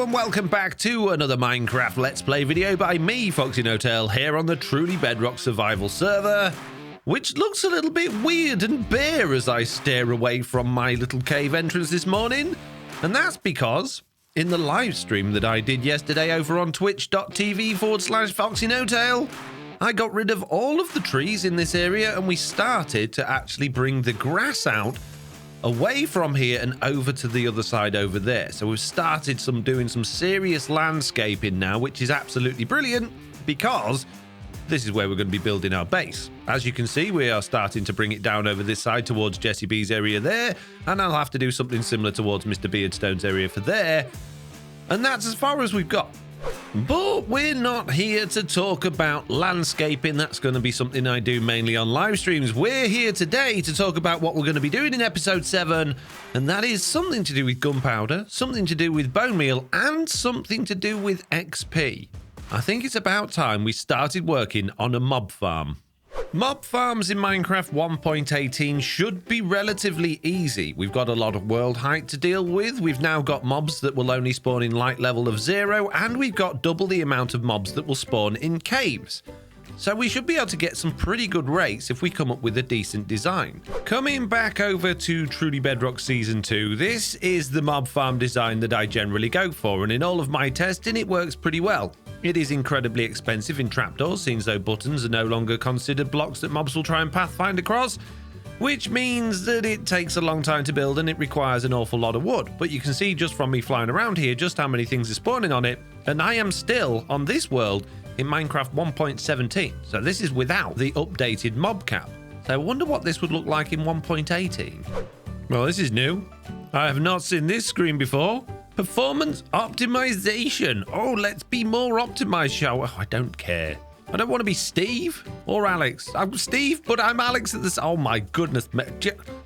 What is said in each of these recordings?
Hello and welcome back to another Minecraft Let's Play video by me, FoxyNoTail, here on the Truly Bedrock survival server, which looks a little bit weird and bare as I stare away from my little cave entrance this morning. And that's because in the live stream that I did yesterday over on twitch.tv/FoxyNoTail, I got rid of all of the trees in this area and we started to actually bring the grass out away from here and over to the other side over there. So we've started doing some serious landscaping now, which is absolutely brilliant because this is where we're going to be building our base. As you can see, we are starting to bring it down over this side towards Jesse B's area there, and I'll have to do something similar towards Mr. Beardstone's area for there. And that's as far as we've got. But we're not here to talk about landscaping. That's going to be something I do mainly on live streams. We're here today to talk about what we're going to be doing in episode 7, and that is something to do with gunpowder, something to do with bone meal, and something to do with XP. I think it's about time we started working on a mob farm. Mob farms in Minecraft 1.18 should be relatively easy. We've got a lot of world height to deal with. We've now got mobs that will only spawn in light level of 0, and we've got double the amount of mobs that will spawn in caves. So we should be able to get some pretty good rates if we come up with a decent design. Coming back over to Truly Bedrock Season 2, this is the mob farm design that I generally go for, and in all of my testing it works pretty well. It is incredibly expensive in trapdoors, since though buttons are no longer considered blocks that mobs will try and pathfind across, which means that it takes a long time to build and it requires an awful lot of wood. But you can see just from me flying around here just how many things are spawning on it, and I am still on this world in Minecraft 1.17, so this is without the updated mob cap. So I wonder what this would look like in 1.18. Well, this is new. I have not seen this screen before. Performance optimization. Oh, let's be more optimized, shall we? Oh, I don't care. I don't want to be Steve or Alex. I'm Steve, but I'm Alex at this. Oh my goodness.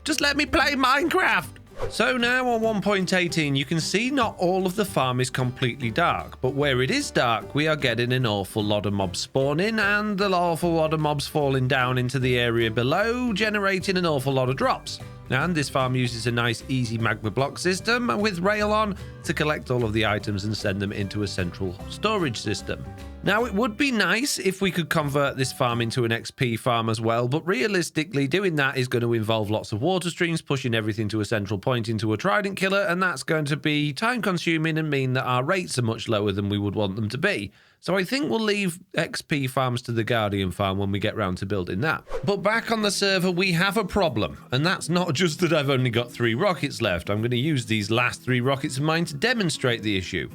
Just let me play Minecraft. So now on 1.18, you can see not all of the farm is completely dark, but where it is dark, we are getting an awful lot of mobs spawning and an awful lot of mobs falling down into the area below, generating an awful lot of drops. And this farm uses a nice easy magma block system with rail on to collect all of the items and send them into a central storage system. Now it would be nice if we could convert this farm into an XP farm as well, but realistically doing that is going to involve lots of water streams, pushing everything to a central point into a trident killer, and that's going to be time consuming and mean that our rates are much lower than we would want them to be. So I think we'll leave XP farms to the Guardian farm when we get round to building that. But back on the server, we have a problem. And that's not just that I've only got 3 rockets left. I'm going to use these last 3 rockets of mine to demonstrate the issue.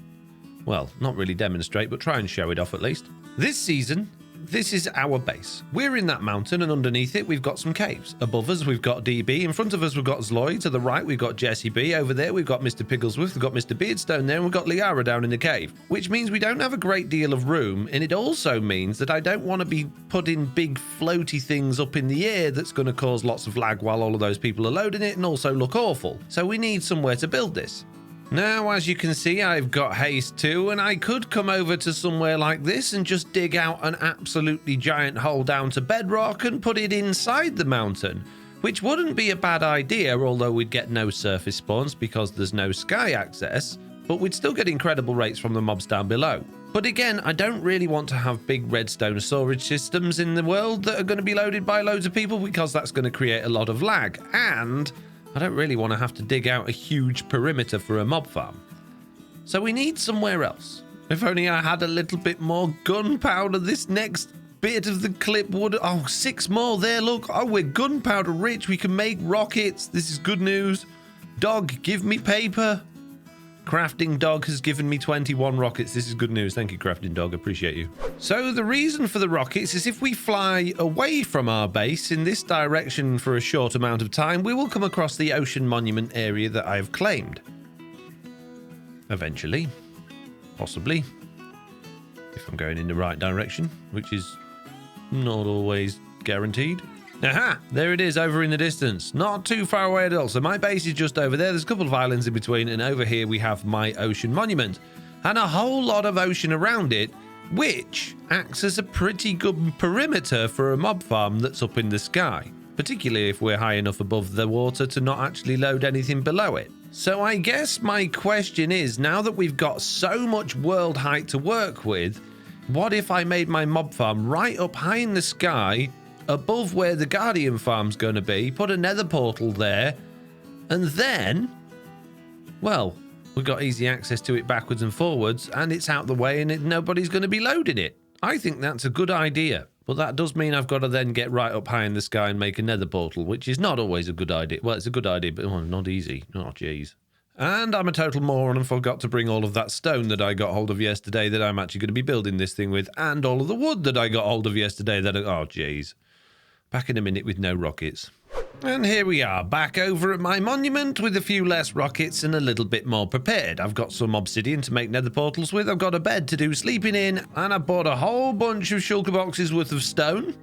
Well, not really demonstrate, but try and show it off at least. This season, this is our base. We're in that mountain, and underneath it, we've got some caves. Above us, we've got DB. In front of us, we've got Zloy. To the right, we've got Jesse B. Over there, we've got Mr. Pigglesworth. We've got Mr. Beardstone there, and we've got Liara down in the cave, which means we don't have a great deal of room. And it also means that I don't want to be putting big floaty things up in the air that's going to cause lots of lag while all of those people are loading it and also look awful. So we need somewhere to build this. Now, as you can see, I've got haste too, and I could come over to somewhere like this and just dig out an absolutely giant hole down to bedrock and put it inside the mountain, which wouldn't be a bad idea, although we'd get no surface spawns because there's no sky access, but we'd still get incredible rates from the mobs down below. But again, I don't really want to have big redstone storage systems in the world that are going to be loaded by loads of people because that's going to create a lot of lag, and I don't really want to have to dig out a huge perimeter for a mob farm. So we need somewhere else. If only I had a little bit more gunpowder, this next bit of the clip would... Oh, 6 more there, look. Oh, we're gunpowder rich. We can make rockets. This is good news. Dog, give me paper. Crafting Dog has given me 21 rockets. This is good news. Thank you, Crafting Dog. Appreciate you. So the reason for the rockets is if we fly away from our base in this direction for a short amount of time, we will come across the ocean monument area that I have claimed. Eventually. Possibly. If I'm going in the right direction, which is not always guaranteed. Aha! There it is over in the distance. Not too far away at all. So my base is just over there. There's a couple of islands in between. And over here we have my ocean monument. And a whole lot of ocean around it, which acts as a pretty good perimeter for a mob farm that's up in the sky. Particularly if we're high enough above the water to not actually load anything below it. So I guess my question is, now that we've got so much world height to work with, what if I made my mob farm right up high in the sky, above where the Guardian farm's going to be, put a nether portal there, and then, well, we've got easy access to it backwards and forwards, and it's out the way, and nobody's going to be loading it. I think that's a good idea. But that does mean I've got to then get right up high in the sky and make a nether portal, which is not always a good idea. Well, it's a good idea, but not easy. Oh, jeez. And I'm a total moron and forgot to bring all of that stone that I got hold of yesterday that I'm actually going to be building this thing with, and all of the wood that I got hold of yesterday that... Oh, jeez. Back in a minute with no rockets. And here we are, back over at my monument with a few less rockets and a little bit more prepared. I've got some obsidian to make nether portals with, I've got a bed to do sleeping in, and I bought a whole bunch of shulker boxes worth of stone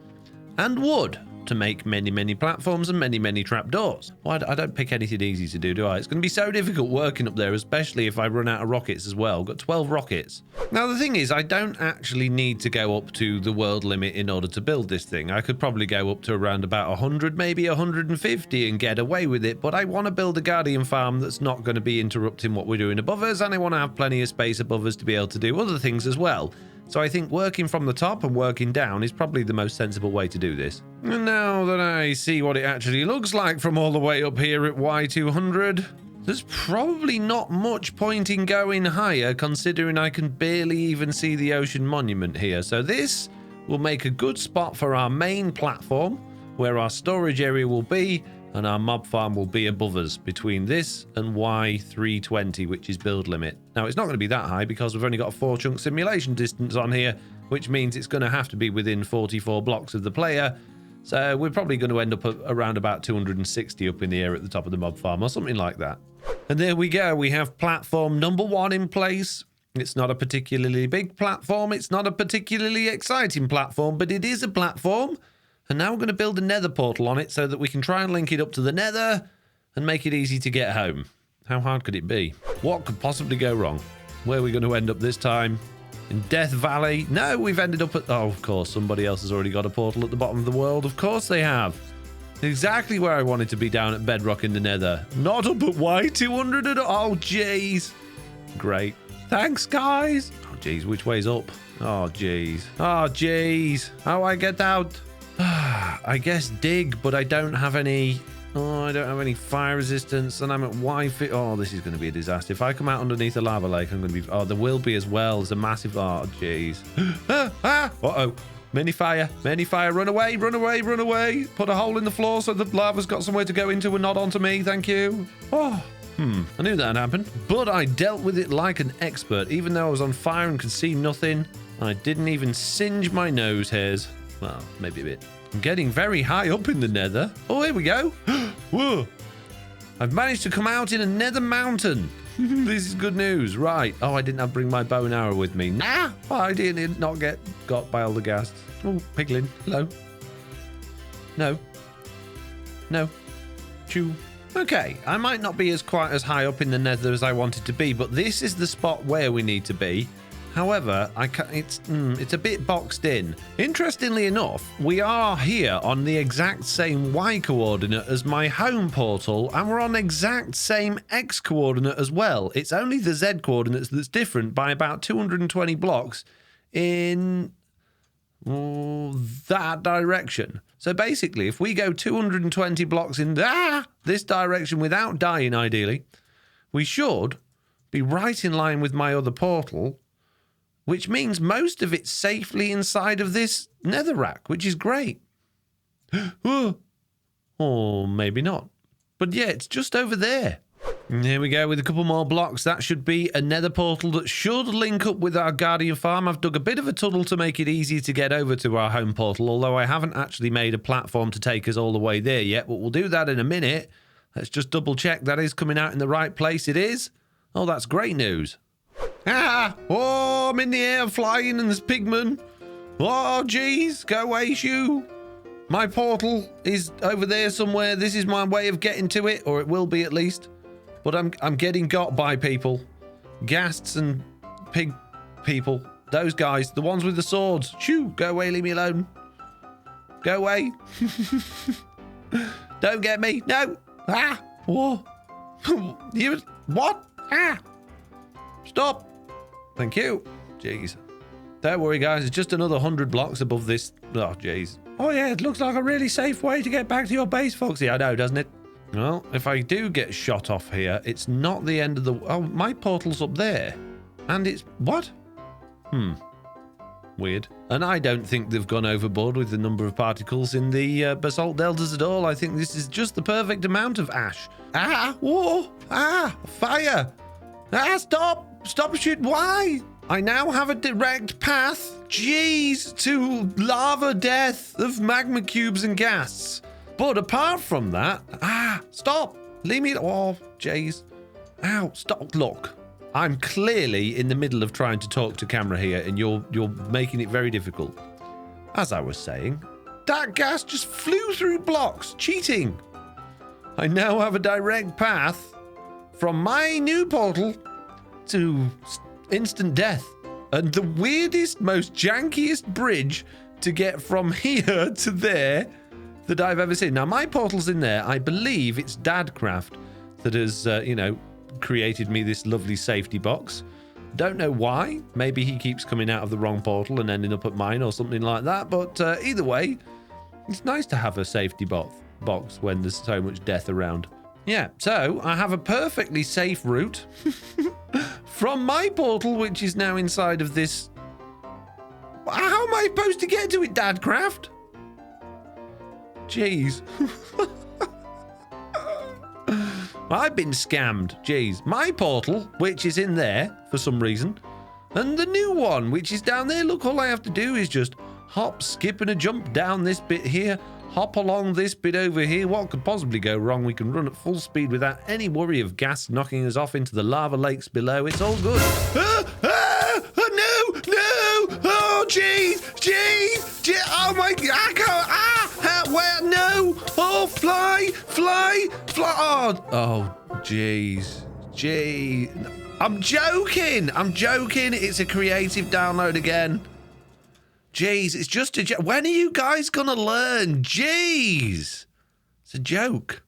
and wood to make many, many platforms and many, many trapdoors. Well, I don't pick anything easy to do, do I? It's going to be so difficult working up there, especially if I run out of rockets as well. I've got 12 rockets. Now, the thing is, I don't actually need to go up to the world limit in order to build this thing. I could probably go up to around about 100, maybe 150 and get away with it, but I want to build a Guardian farm that's not going to be interrupting what we're doing above us, and I want to have plenty of space above us to be able to do other things as well. So I think working from the top and working down is probably the most sensible way to do this. And now that I see what it actually looks like from all the way up here at Y200, there's probably not much point in going higher, considering I can barely even see the ocean monument here. So this will make a good spot for our main platform, where our storage area will be, and our mob farm will be above us, between this and Y320, which is build limit. Now, it's not going to be that high because we've only got a 4-chunk simulation distance on here, which means it's going to have to be within 44 blocks of the player. So we're probably going to end up around about 260 up in the air at the top of the mob farm or something like that. And there we go. We have platform number 1 in place. It's not a particularly big platform. It's not a particularly exciting platform, but it is a platform. And now we're going to build a nether portal on it so that we can try and link it up to the nether and make it easy to get home. How hard could it be? What could possibly go wrong? Where are we going to end up this time? In Death Valley? No, we've ended up at... Oh, of course, somebody else has already got a portal at the bottom of the world. Of course they have. Exactly where I wanted to be, down at Bedrock in the nether. Not up at Y200 at all. Oh, jeez. Great. Thanks, guys. Oh, jeez, which way's up? Oh, jeez. Oh, jeez. How do I get out? I guess dig, but I don't have any... Oh, I don't have any fire resistance, and I'm at Y50. Oh, this is going to be a disaster. If I come out underneath a lava lake, I'm going to be... Oh, there will be as well. There's a massive... Oh, jeez. Uh-oh. Mini fire. Mini fire. Run away. Run away. Run away. Put a hole in the floor so the lava's got somewhere to go into and not onto me. Thank you. Oh. I knew that'd happen. But I dealt with it like an expert. Even though I was on fire and could see nothing, I didn't even singe my nose hairs. Well, maybe a bit. I'm getting very high up in the nether. Oh, here we go. Whoa. I've managed to come out in a nether mountain. This is good news. Right. Oh, I didn't have to bring my bow and arrow with me. Nah. Oh, I did not get got by all the gas. Oh, piglin. Hello. No. No. Chew. Okay. I might not be quite as high up in the nether as I wanted to be, but this is the spot where we need to be. However, it's a bit boxed in. Interestingly enough, we are here on the exact same Y coordinate as my home portal, and we're on exact same X coordinate as well. It's only the Z coordinates that's different by about 220 blocks in that direction. So basically, if we go 220 blocks in this direction without dying, ideally, we should be right in line with my other portal, which means most of it's safely inside of this netherrack, which is great. Or maybe not. But yeah, it's just over there. And here we go with a couple more blocks. That should be a nether portal that should link up with our Guardian farm. I've dug a bit of a tunnel to make it easy to get over to our home portal, although I haven't actually made a platform to take us all the way there yet, but we'll do that in a minute. Let's just double check that is coming out in the right place. It is. Oh, that's great news. Oh, I'm in the air flying and there's pigmen. Oh, jeez. Go away, shoo. My portal is over there somewhere. This is my way of getting to it, or it will be at least. But I'm getting got by people. Ghasts and pig people. Those guys. The ones with the swords. Shoo. Go away. Leave me alone. Go away. Don't get me. No. Whoa. You, what? Ah! Stop. Thank you. Jeez. Don't worry, guys. It's just another 100 blocks above this. Oh, jeez. Oh, yeah. It looks like a really safe way to get back to your base, Foxy. I know, doesn't it? Well, if I do get shot off here, it's not the end of the... Oh, my portal's up there. And it's... What? Weird. And I don't think they've gone overboard with the number of particles in the basalt deltas at all. I think this is just the perfect amount of ash. Ah! Whoa! Ah! Fire! Ah! Stop! Stop shooting! Why? I now have a direct path, jeez, to lava death of magma cubes and gas. But apart from that... Ah! Stop! Leave me... Oh, jeez. Ow! Stop! Look. I'm clearly in the middle of trying to talk to camera here, and you're making it very difficult. As I was saying, that gas just flew through blocks. Cheating. I now have a direct path from my new portal to instant death. And the weirdest, most jankiest bridge to get from here to there that I've ever seen. Now, my portal's in there. I believe it's Dadcraft that has, created me this lovely safety box. Don't know why. Maybe he keeps coming out of the wrong portal and ending up at mine or something like that. But either way, it's nice to have a safety box when there's so much death around. Yeah, so I have a perfectly safe route from my portal, which is now inside of this. How am I supposed to get to it, Dadcraft? Jeez. I've been scammed. Jeez. My portal, which is in there for some reason, and the new one, which is down there. Look, all I have to do is just hop, skip, and a jump down this bit here, hop along this bit over here. What could possibly go wrong? We can run at full speed without any worry of gas knocking us off into the lava lakes below. It's all good. No! Oh, jeez! Oh my God! I can't! Where? No! Oh, fly! Oh, jeez. I'm joking. It's a creative download again. Jeez, it's just a joke. When are you guys gonna learn? Jeez. It's a joke.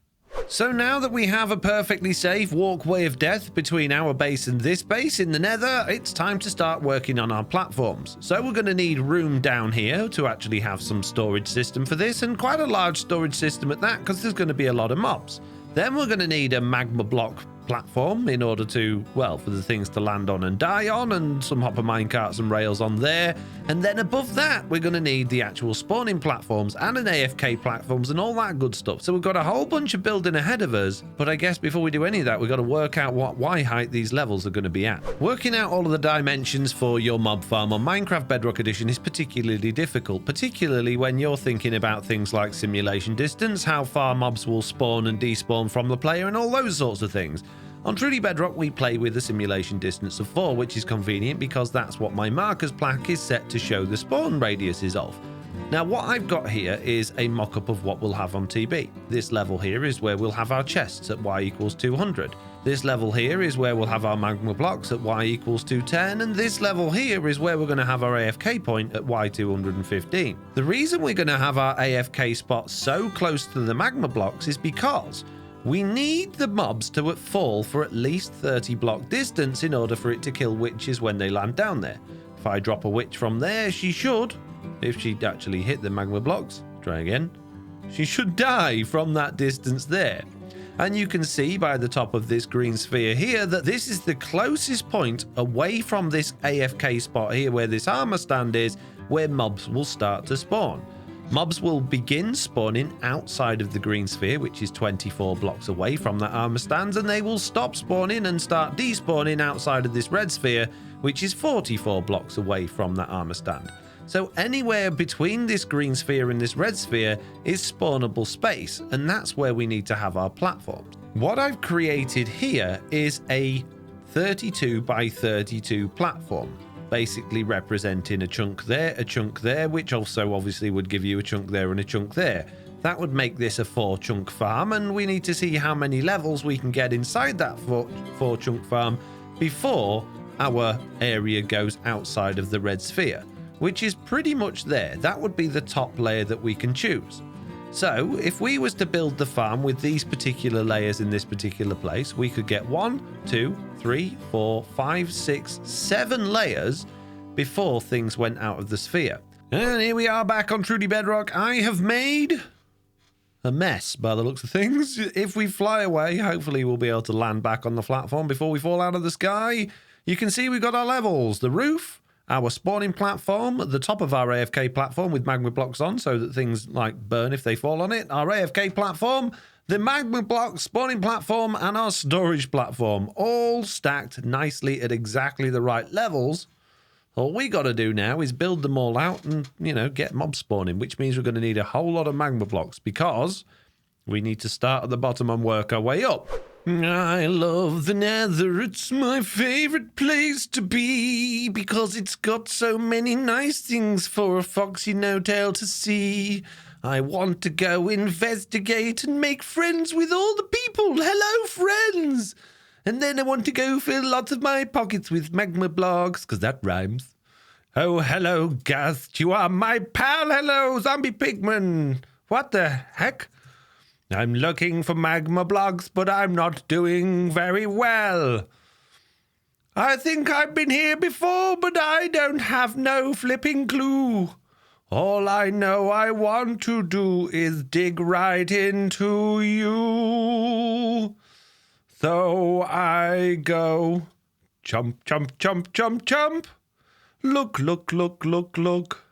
So now that we have a perfectly safe walkway of death between our base and this base in the Nether, it's time to start working on our platforms. So we're going to need room down here to actually have some storage system for this, and quite a large storage system at that, because there's going to be a lot of mobs. Then we're going to need a magma block platform in order to, well, for the things to land on and die on, and some hopper minecarts and rails on there. And then above that, we're going to need the actual spawning platforms and an AFK platforms and all that good stuff. So we've got a whole bunch of building ahead of us. But I guess before we do any of that, we've got to work out what Y height these levels are going to be at. Working out all of the dimensions for your mob farm on Minecraft Bedrock Edition is particularly difficult, particularly when you're thinking about things like simulation distance, how far mobs will spawn and despawn from the player, and all those sorts of things. On Truly Bedrock, we play with a simulation distance of 4, which is convenient because that's what my markers plaque is set to show the spawn radiuses of. Now, what I've got here is a mock-up of what we'll have on TB. This level here is where we'll have our chests at y equals 200. This level here is where we'll have our magma blocks at y equals 210, and this level here is where we're going to have our AFK point at y 215. The reason we're going to have our AFK spot so close to the magma blocks is because we need the mobs to fall for at least 30 block distance in order for it to kill witches when they land down there. If I drop a witch from there, she should, if she'd actually hit the magma blocks, try again, she should die from that distance there. And you can see by the top of this green sphere here that this is the closest point away from this AFK spot here where this armor stand is, where mobs will start to spawn. Mobs will begin spawning outside of the green sphere, which is 24 blocks away from that armor stand, and they will stop spawning and start despawning outside of this red sphere, which is 44 blocks away from that armor stand. So anywhere between this green sphere and this red sphere is spawnable space, and that's where we need to have our platforms. What I've created here is a 32 by 32 platform, basically representing a chunk there, which also obviously would give you a chunk there and a chunk there. That would make this a 4-chunk farm, and we need to see how many levels we can get inside that 4-chunk farm before our area goes outside of the red sphere, which is pretty much there. That would be the top layer that we can choose. So if we was to build the farm with these particular layers in this particular place, we could get 1, 2, 3, 4, 5, 6, 7 layers before things went out of the sphere. And here we are back on Truly Bedrock. I have made a mess by the looks of things. If we fly away, hopefully we'll be able to land back on the platform before we fall out of the sky. You can see we've got our levels. The roof, our spawning platform, the top of our AFK platform with magma blocks on so that things like burn if they fall on it. Our AFK platform, the magma block spawning platform, and our storage platform, all stacked nicely at exactly the right levels. All we got to do now is build them all out and, you know, get mob spawning, which means we're going to need a whole lot of magma blocks because we need to start at the bottom and work our way up. I love the Nether. It's my favorite place to be because it's got so many nice things for a FoxyNoTail to see. I want to go investigate and make friends with all the people. Hello, friends. And then I want to go fill lots of my pockets with magma blocks because that rhymes. Oh, hello, Gast. You are my pal. Hello, zombie pigman. What the heck? I'm looking for magma blocks, but I'm not doing very well. I think I've been here before, but I don't have no flipping clue. All I know I want to do is dig right into you. So I go jump, jump, jump, jump, jump. Look, look, look, look, look.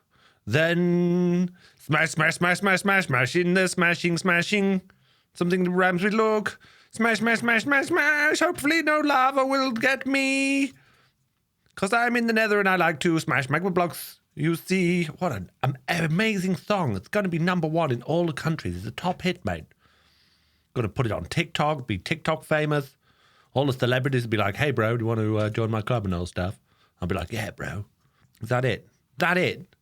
Then smash, smash, smash, smash, smash, smash in the smashing, smashing. Something that rhymes with look. Smash, smash, smash, smash, smash. Hopefully no lava will get me. Because I'm in the Nether and I like to smash magma blocks. You see, what an amazing song. It's going to be #1 in all the countries. It's a top hit, mate. Going to put it on TikTok, be TikTok famous. All the celebrities will be like, hey, bro, do you want to join my club and all stuff? I'll be like, yeah, bro. Is that it? That it?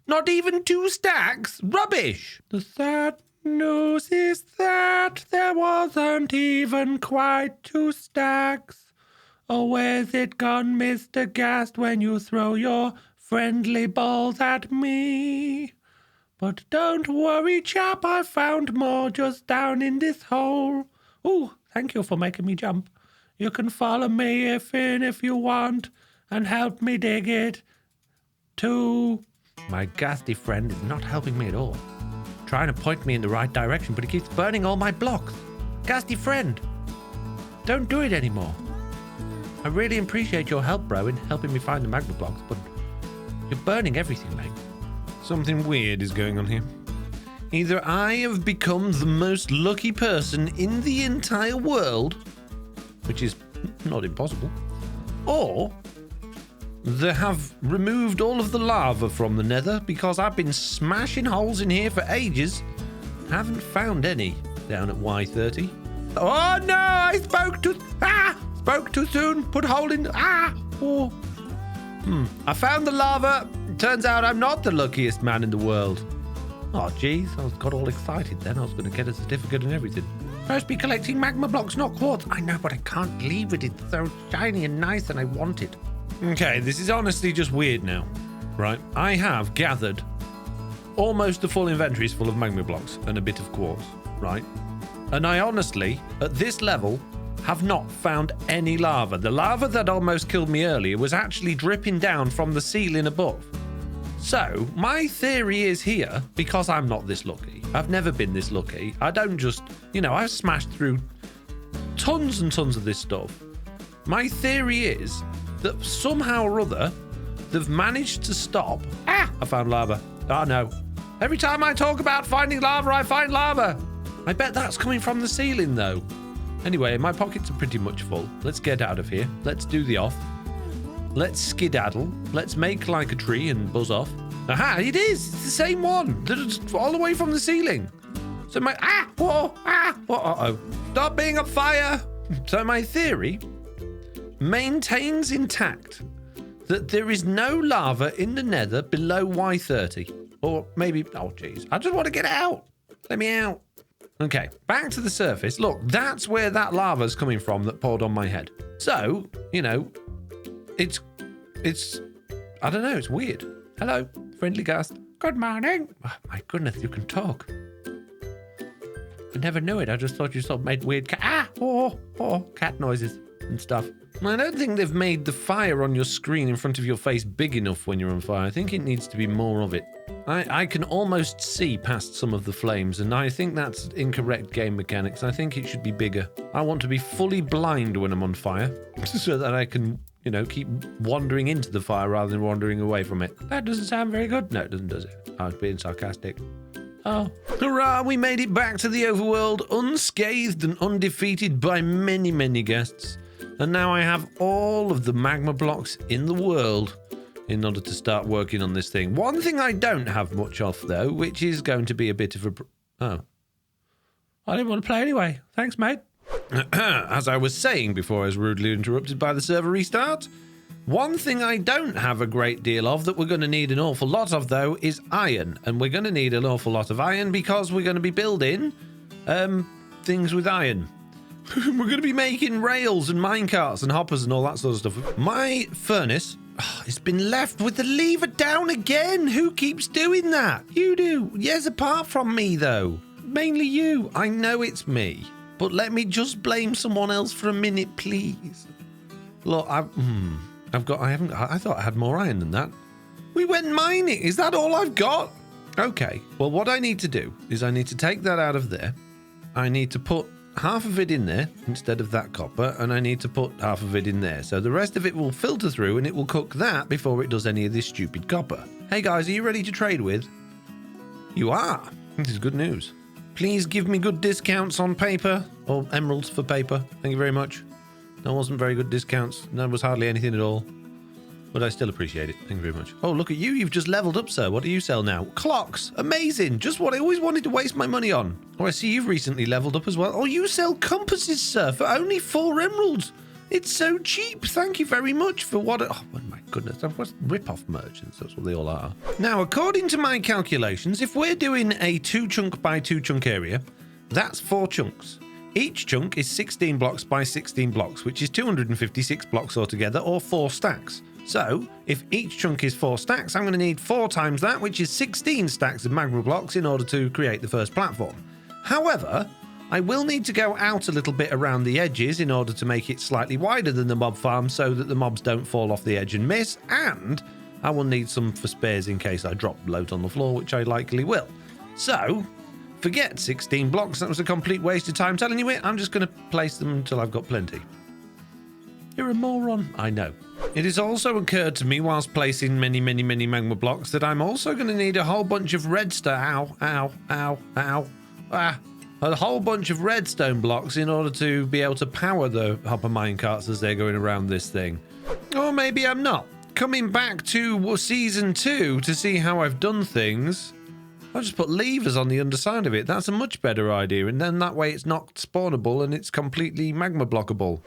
Not even 2 stacks? Rubbish. The sad news is that there wasn't even quite 2 stacks. Oh, where's it gone, Mr. Ghast, when you throw your friendly balls at me? But don't worry, chap, I found more just down in this hole. Ooh, thank you for making me jump. You can follow me if you want and help me dig it too. My ghasty friend is not helping me at all. Trying to point me in the right direction, but he keeps burning all my blocks. Ghasty friend, don't do it anymore. I really appreciate your help, bro, in helping me find the magma blocks, but you're burning everything, mate. Something weird is going on here. Either I have become the most lucky person in the entire world, which is not impossible, or they have removed all of the lava from the Nether because I've been smashing holes in here for ages. Haven't found any down at Y30. Oh no, I spoke too soon. Put a hole in. Oh. I found the lava. Turns out I'm not the luckiest man in the world. Oh, jeez, I got all excited then. I was going to get a certificate and everything. Supposed to be collecting magma blocks, not quartz. I know, but I can't leave it. It's so shiny and nice and I want it. Okay, this is honestly just weird now, right? I have gathered almost the full inventories full of magma blocks and a bit of quartz, right? And I honestly, at this level, have not found any lava. The lava that almost killed me earlier was actually dripping down from the ceiling above. So, my theory is here, because I'm not this lucky. I've never been this lucky. I don't just, I've smashed through tons and tons of this stuff. My theory is that somehow or other, they've managed to stop. I found lava. Oh no. Every time I talk about finding lava, I find lava. I bet that's coming from the ceiling though. Anyway, my pockets are pretty much full. Let's get out of here. Let's do the off. Let's skedaddle. Let's make like a tree and buzz off. Aha, it is. It's the same one. It's all the way from the ceiling. So my, uh-oh. Stop being a fire. So my theory maintains intact that there is no lava in the Nether below Y30. Or maybe, oh geez, I just want to get out. Let me out. Okay, back to the surface. Look, that's where that lava's coming from that poured on my head. So, it's, I don't know, it's weird. Hello, friendly Ghast. Good morning. Oh, my goodness, you can talk. I never knew it. I just thought you sort of made weird cat noises and stuff. I don't think they've made the fire on your screen in front of your face big enough when you're on fire. I think it needs to be more of it. I can almost see past some of the flames, and I think that's incorrect game mechanics. I think it should be bigger. I want to be fully blind when I'm on fire so that I can, you know, keep wandering into the fire rather than wandering away from it. That doesn't sound very good. No, it doesn't, does it? I was being sarcastic. Oh. Hurrah, we made it back to the overworld unscathed and undefeated by many, many guests. And now I have all of the magma blocks in the world in order to start working on this thing. One thing I don't have much of, though, which is going to be a bit of a... Oh. I didn't want to play anyway. Thanks, mate. As I was saying before I was rudely interrupted by the server restart, one thing I don't have a great deal of that we're going to need an awful lot of, though, is iron. And we're going to need an awful lot of iron because we're going to be building things with iron. We're going to be making rails and minecarts and hoppers and all that sort of stuff. My furnace has been left with the lever down again. Who keeps doing that? You do. Yes, apart from me, though. Mainly you. I know it's me. But let me just blame someone else for a minute, please. Look, I thought I had more iron than that. We went mining. Is that all I've got? Okay. Well, what I need to do is I need to take that out of there. I need to put half of it in there instead of that copper, and I need to put half of it in there. So the rest of it will filter through and it will cook that before it does any of this stupid copper. Hey guys, are you ready to trade with? You are. This is good news. Please give me good discounts on paper or emeralds for paper. Thank you very much. That wasn't very good discounts. That was hardly anything at all. But I still appreciate it. Thank you very much. Oh, look at you. You've just leveled up, sir. What do you sell now? Clocks. Amazing. Just what I always wanted to waste my money on. Oh, I see you've recently leveled up as well. Oh, you sell compasses, sir, for only 4 emeralds. It's so cheap. Thank you very much for what... Oh, my goodness. What's rip-off merchants? That's what they all are. Now, according to my calculations, if we're doing a 2-chunk by 2-chunk area, that's 4 chunks. Each chunk is 16 blocks by 16 blocks, which is 256 blocks altogether, or 4 stacks. So, if each chunk is 4 stacks, I'm going to need 4 times that, which is 16 stacks of magma blocks in order to create the first platform. However, I will need to go out a little bit around the edges in order to make it slightly wider than the mob farm so that the mobs don't fall off the edge and miss, and I will need some for spares in case I drop loads on the floor, which I likely will. So, forget 16 blocks, that was a complete waste of time telling you it. I'm just going to place them until I've got plenty. You're a moron. I know. It has also occurred to me whilst placing many magma blocks that I'm also going to need a whole bunch of redstone. A whole bunch of redstone blocks in order to be able to power the hopper minecarts as they're going around this thing. Or maybe I'm not. Coming back to season 2 to see how I've done things, I'll just put levers on the underside of it. That's a much better idea, and then that way it's not spawnable and it's completely magma blockable.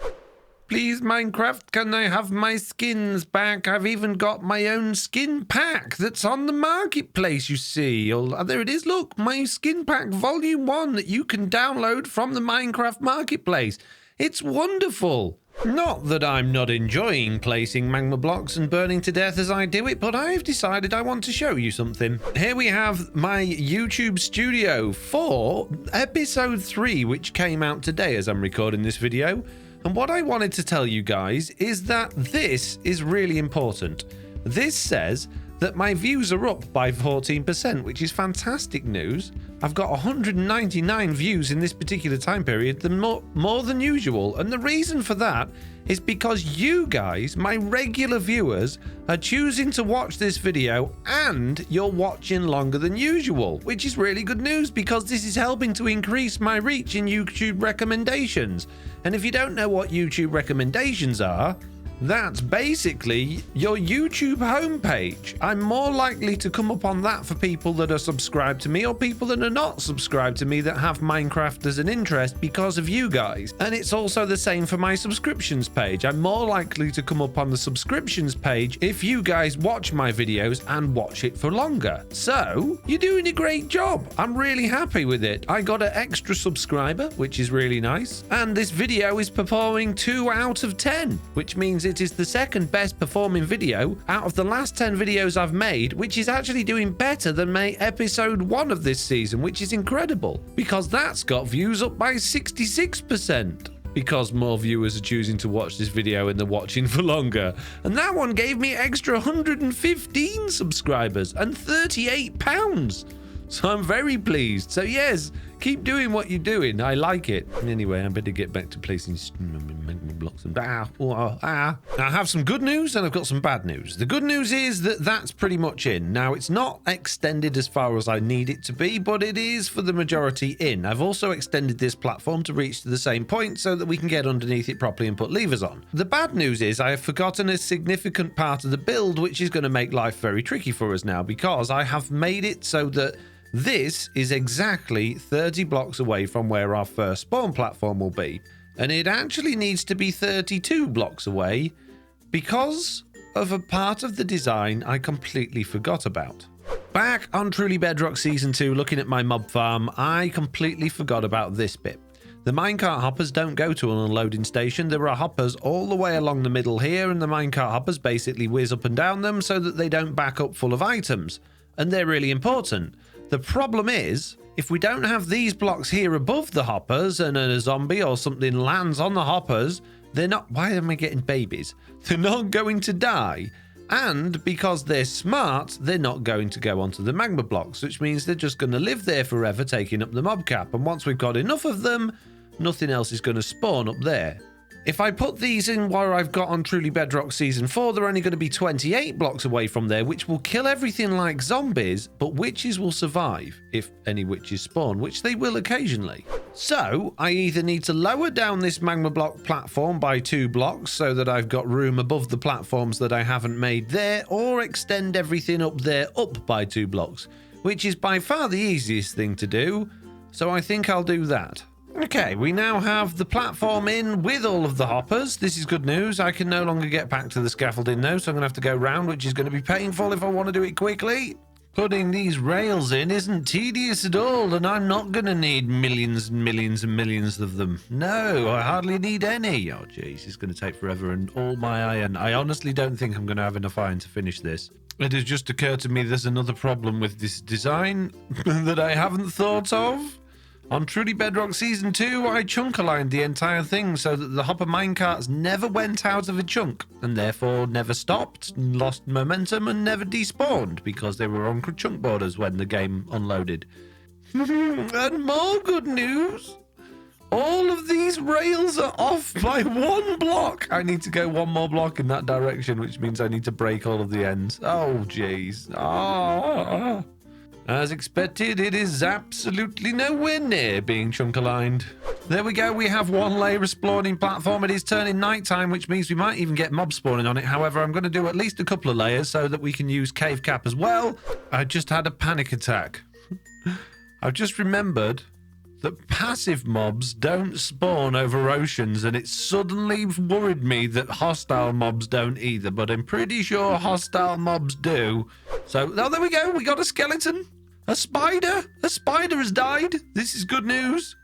Please, Minecraft, can I have my skins back? I've even got my own skin pack that's on the marketplace, you see. Oh, there it is, look, my skin pack volume 1 that you can download from the Minecraft marketplace. It's wonderful. Not that I'm not enjoying placing magma blocks and burning to death as I do it, but I've decided I want to show you something. Here we have my YouTube studio for episode 3, which came out today as I'm recording this video. And what I wanted to tell you guys is that this is really important. This says that my views are up by 14%, which is fantastic news. I've got 199 views in this particular time period, more than usual. And the reason for that is because you guys, my regular viewers, are choosing to watch this video and you're watching longer than usual, which is really good news because this is helping to increase my reach in YouTube recommendations. And if you don't know what YouTube recommendations are, that's basically your YouTube homepage. I'm more likely to come up on that for people that are subscribed to me or people that are not subscribed to me that have Minecraft as an interest because of you guys. And it's also the same for my subscriptions page. I'm more likely to come up on the subscriptions page if you guys watch my videos and watch it for longer. So, you're doing a great job. I'm really happy with it. I got an extra subscriber, which is really nice. And this video is performing 2 out of 10, which means it is the second best performing video out of the last 10 videos I've made, which is actually doing better than my episode 1 of this season, which is incredible because that's got views up by 66%. Because more viewers are choosing to watch this video and they're watching for longer. And that one gave me extra 115 subscribers and £38. So I'm very pleased. So yes, keep doing what you're doing. I like it. Anyway, I better get back to placing magma blocks and I have some good news and I've got some bad news. The good news is that that's pretty much in. Now, it's not extended as far as I need it to be, but it is for the majority in. I've also extended this platform to reach to the same point so that we can get underneath it properly and put levers on. The bad news is I have forgotten a significant part of the build, which is going to make life very tricky for us now because I have made it so that this is exactly 30 blocks away from where our first spawn platform will be. And it actually needs to be 32 blocks away because of a part of the design I completely forgot about. Back on Truly Bedrock Season 2, looking at my mob farm, I completely forgot about this bit. The minecart hoppers don't go to an unloading station. There are hoppers all the way along the middle here, and the minecart hoppers basically whiz up and down them so that they don't back up full of items. And they're really important. The problem is, if we don't have these blocks here above the hoppers and a zombie or something lands on the hoppers, they're not... Why am I getting babies? They're not going to die. And because they're smart, they're not going to go onto the magma blocks, which means they're just going to live there forever, taking up the mob cap. And once we've got enough of them, nothing else is going to spawn up there. If I put these in where I've got on Truly Bedrock Season 4, they're only going to be 28 blocks away from there, which will kill everything like zombies, but witches will survive, if any witches spawn, which they will occasionally. So, I either need to lower down this magma block platform by 2 blocks so that I've got room above the platforms that I haven't made there, or extend everything up there up by 2 blocks, which is by far the easiest thing to do, so I think I'll do that. Okay, we now have the platform in with all of the hoppers. This is good news. I can no longer get back to the scaffolding now, so I'm going to have to go round, which is going to be painful if I want to do it quickly. Putting these rails in isn't tedious at all, and I'm not going to need millions and millions and millions of them. No, I hardly need any. Oh, jeez, it's going to take forever and all my iron. I honestly don't think I'm going to have enough iron to finish this. It has just occurred to me there's another problem with this design that I haven't thought of. On Truly Bedrock Season 2, I chunk-aligned the entire thing so that the hopper minecarts never went out of a chunk, and therefore never stopped, lost momentum, and never despawned, because they were on chunk borders when the game unloaded. And more good news! All of these rails are off by 1 block! I need to go 1 more block in that direction, which means I need to break all of the ends. Oh, jeez. Oh. As expected, it is absolutely nowhere near being chunk-aligned. There we go, we have 1 layer of spawning platform. It is turning nighttime, which means we might even get mobs spawning on it. However, I'm going to do at least a couple of layers so that we can use cave cap as well. I just had a panic attack. I've just remembered that passive mobs don't spawn over oceans, and it suddenly worried me that hostile mobs don't either, but I'm pretty sure hostile mobs do. So, oh, there we go, we got a skeleton. A spider! A spider has died! This is good news.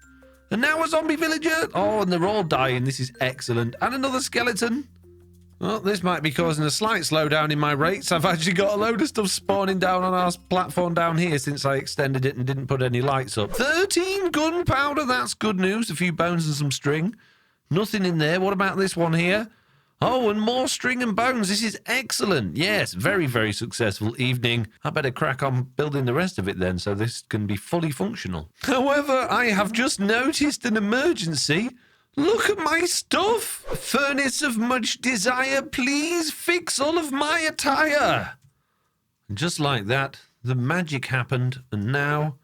And now a zombie villager! Oh, and they're all dying. This is excellent. And another skeleton. Well, this might be causing a slight slowdown in my rates. I've actually got a load of stuff spawning down on our platform down here since I extended it and didn't put any lights up. 13 gunpowder! That's good news. A few bones and some string. Nothing in there. What about this one here? Oh, and more string and bones. This is excellent. Yes, very, very successful evening. I better crack on building the rest of it then, so this can be fully functional. However, I have just noticed an emergency. Look at my stuff. Furnace of much desire, please fix all of my attire. And just like that, the magic happened, and now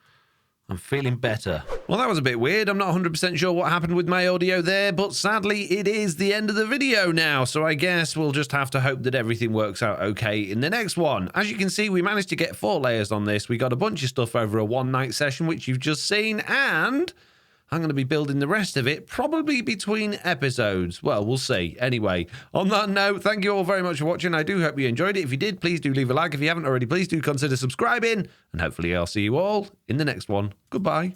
I'm feeling better. Well, that was a bit weird. I'm not 100% sure what happened with my audio there, but sadly it is the end of the video now, so I guess we'll just have to hope that everything works out okay in the next one. As you can see, we managed to get 4 layers on this. We got a bunch of stuff over a 1-night session, which you've just seen, and I'm going to be building the rest of it probably between episodes. Well, we'll see. Anyway, on that note, thank you all very much for watching. I do hope you enjoyed it. If you did, please do leave a like. If you haven't already, please do consider subscribing. And hopefully I'll see you all in the next one. Goodbye.